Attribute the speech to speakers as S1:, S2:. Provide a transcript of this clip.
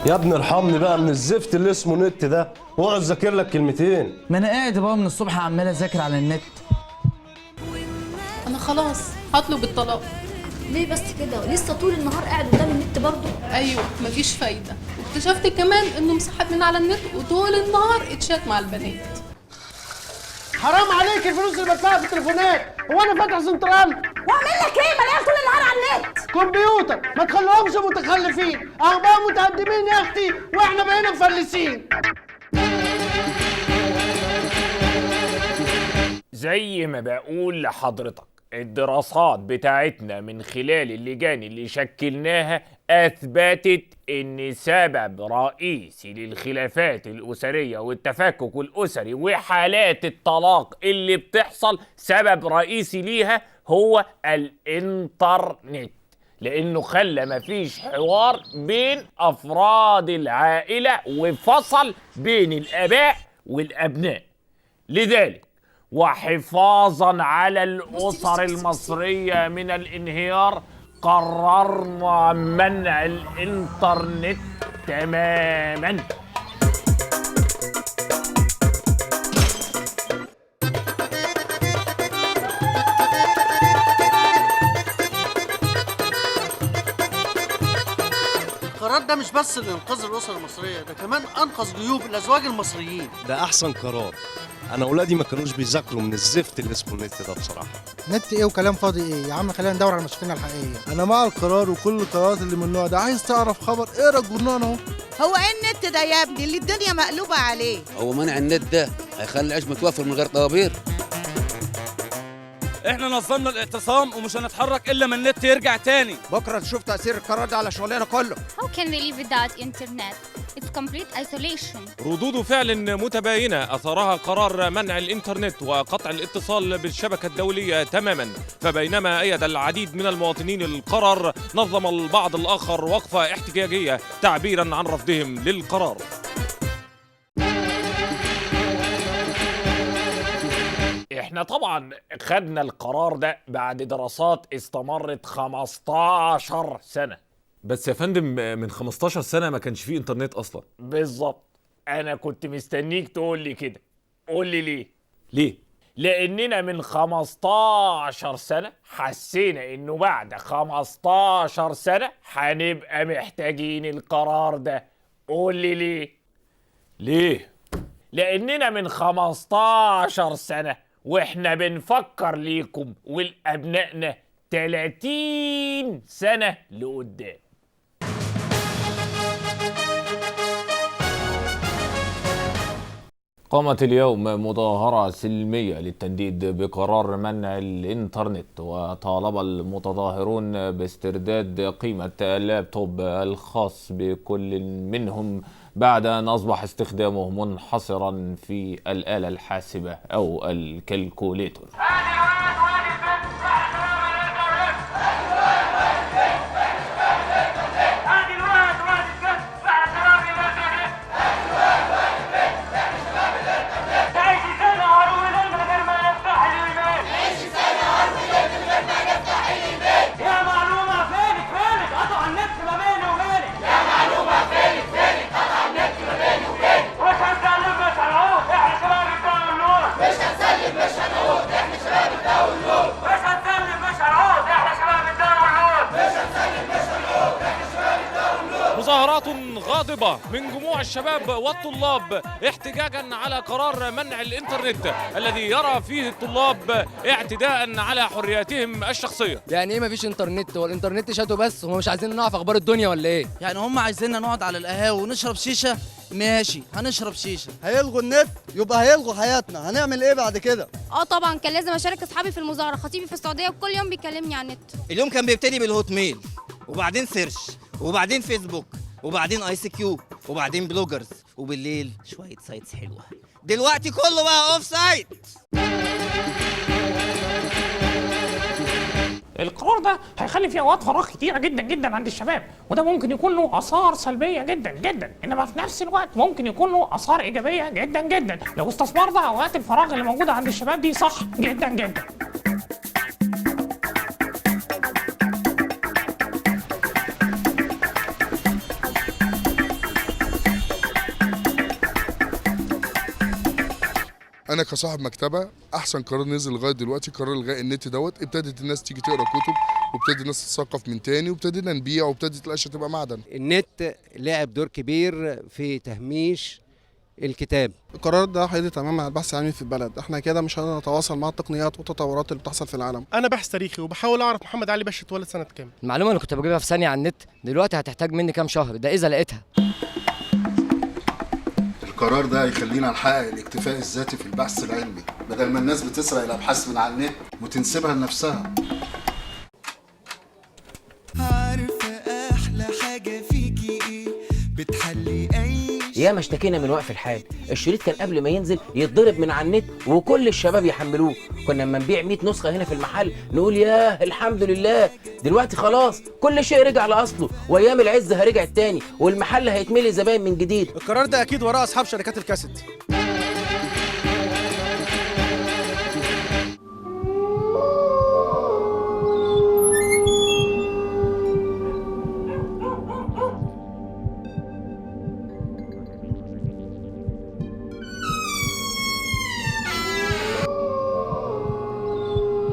S1: يا ابني ارحمني بقى من الزفت اللي اسمه نت ده، واقعد ذاكر لك كلمتين.
S2: ما انا قاعد بقى من الصبح عمال اذاكر على النت.
S3: انا خلاص هطلب الطلاق.
S4: ليه بس كده؟ لسه طول النهار قاعد قدام النت برضه؟
S3: ايوه مفيش فايده، واكتشفت كمان انه مسحب من على النت وطول النهار اتشات مع البنات.
S5: حرام عليك الفلوس اللي بدفعها في التليفونات، هو انا فاتح سنترال؟
S4: واعمل لك ايه؟ ما انا طول النهار على النت.
S5: كمبيوتر، ما تخليهمش متخلفين، اخبار متقدمين يا اختي واحنا بقينا مفلسين.
S6: زي ما بقول لحضرتك، الدراسات بتاعتنا من خلال اللجان اللي شكلناها أثبتت إن سبب رئيسي للخلافات الأسرية والتفكك الأسري وحالات الطلاق اللي بتحصل، سبب رئيسي ليها هو الإنترنت، لأنه خلى مفيش حوار بين أفراد العائلة وفصل بين الآباء والأبناء. لذلك وحفاظا على الأسر المصرية من الانهيار، قررنا منع الإنترنت تماما.
S5: القرار ده مش بس لإنقاذ الأسرة المصرية، ده كمان أنقذ جيوب الأزواج المصريين.
S1: ده احسن قرار. انا اولادي ما كانوش بيذاكروا من الزفت اللي اسمه النت ده بصراحه.
S7: نت ايه وكلام فاضي ايه يا عم؟ خلينا ندور على مشاكلنا الحقيقيه. انا مع القرار وكل القرارات اللي من النوع ده. عايز تعرف خبر؟ اقرا الجورنال اهو.
S8: هو ايه النت ده يا ابني اللي الدنيا مقلوبه عليه؟
S9: هو منع النت ده هيخلي العيش متوفر من غير طوابير؟
S10: احنا نظمنا الاعتصام ومش هنتحرك الا ما النت يرجع تاني.
S7: بكره تشوف تاثير القرار ده على شغلنا كله.
S11: How can we live without internet? It's complete isolation.
S12: ردود فعل متباينة أثارها قرار منع الإنترنت وقطع الاتصال بالشبكة الدولية تماما، فبينما أيد العديد من المواطنين القرار، نظم البعض الآخر وقفة احتجاجية تعبيرا عن رفضهم للقرار.
S6: احنا طبعا خدنا القرار ده بعد دراسات استمرت 15 سنة.
S12: بس يا فندم من 15 سنة ما كانش فيه إنترنت أصلا.
S6: بالظبط، أنا كنت مستنيك تقول لي كده. قول لي ليه؟
S12: ليه؟
S6: لأننا من 15 سنة حسينا إنه بعد 15 سنة هنبقى محتاجين القرار ده. قول لي ليه؟
S12: ليه؟
S6: لأننا من 15 سنة وإحنا بنفكر ليكم ولأبنائنا 30 سنة لقدام.
S13: قامت اليوم مظاهرة سلمية للتنديد بقرار منع الإنترنت، وطالب المتظاهرون باسترداد قيمة اللابتوب الخاص بكل منهم بعد أن أصبح استخدامه منحصرا في الآلة الحاسبة أو الكالكوليتور.
S12: مظاهرات غاضبة من جموع الشباب والطلاب احتجاجا على قرار منع الإنترنت الذي يرى فيه الطلاب اعتداء على حرياتهم الشخصية.
S14: يعني ايه مفيش انترنت؟ هو الانترنت شاتوا بس؟ هم مش عايزين نعرف اخبار الدنيا ولا ايه؟
S2: يعني هم عايزيننا نقعد على القهاوي ونشرب شيشه؟ ماشي هنشرب شيشه.
S7: هيلغوا النت يبقى هيلغوا حياتنا، هنعمل ايه بعد كده؟
S11: طبعا كان لازم اشارك اصحابي في المظاهره، خطيبي في السعوديه وكل يوم بيكلمني عن النت.
S2: اليوم كان بيبتدي بالهوت ميل، وبعدين سيرش، وبعدين فيسبوك، وبعدين اي سي كيو، وبعدين بلوجرز، وبالليل شويه سايتس حلوه. دلوقتي كله بقى اوف سايت.
S15: القرار ده هيخلي فيه اوقات فراغ كتيره جدا جدا عند الشباب، وده ممكن يكون له اثار سلبيه جدا جدا، انما في نفس الوقت ممكن يكون له اثار ايجابيه جدا جدا لو استثمرنا اوقات الفراغ اللي موجوده عند الشباب دي صح جدا جدا.
S16: انا كصاحب مكتبه احسن قرار نزل لغايه دلوقتي قرار الغاء النت دوت. ابتدت الناس تيجي تقرا كتب، وابتدت الناس تتثقف من تاني، وابتدينا نبيع، وابتدت الاشياء تبقى معدن.
S17: النت لعب دور كبير في تهميش الكتاب.
S7: القرار ده هيقضي تماما على البحث العلمي في البلد، احنا كده مش هنتواصل مع التقنيات والتطورات اللي بتحصل في العالم.
S5: انا باحث تاريخي وبحاول اعرف محمد علي باشا اتولد سنه كام.
S14: المعلومه اللي كنت بجيبها في ثانيه على النت دلوقتي هتحتاج مني كام شهر، ده اذا لقيتها.
S16: القرار ده هيخلينا نحقق الاكتفاء الذاتي في البحث العلمي، بدل ما الناس بتسرق الابحاث من على النت وتنسبها لنفسها.
S18: عارفه احلى حاجه فيكي ايه؟ بتحلي اي
S19: ياما اشتكينا من وقف الحال. الشريط كان قبل ما ينزل يتضرب من على النت وكل الشباب يحملوه. كنا لما نبيع 100 نسخه هنا في المحل نقول ياه الحمد لله. دلوقتي خلاص كل شيء رجع لاصله، وايام العز هرجع تاني، والمحل هيتملي زباين من جديد.
S5: القرار ده اكيد وراه اصحاب شركات الكاسيت.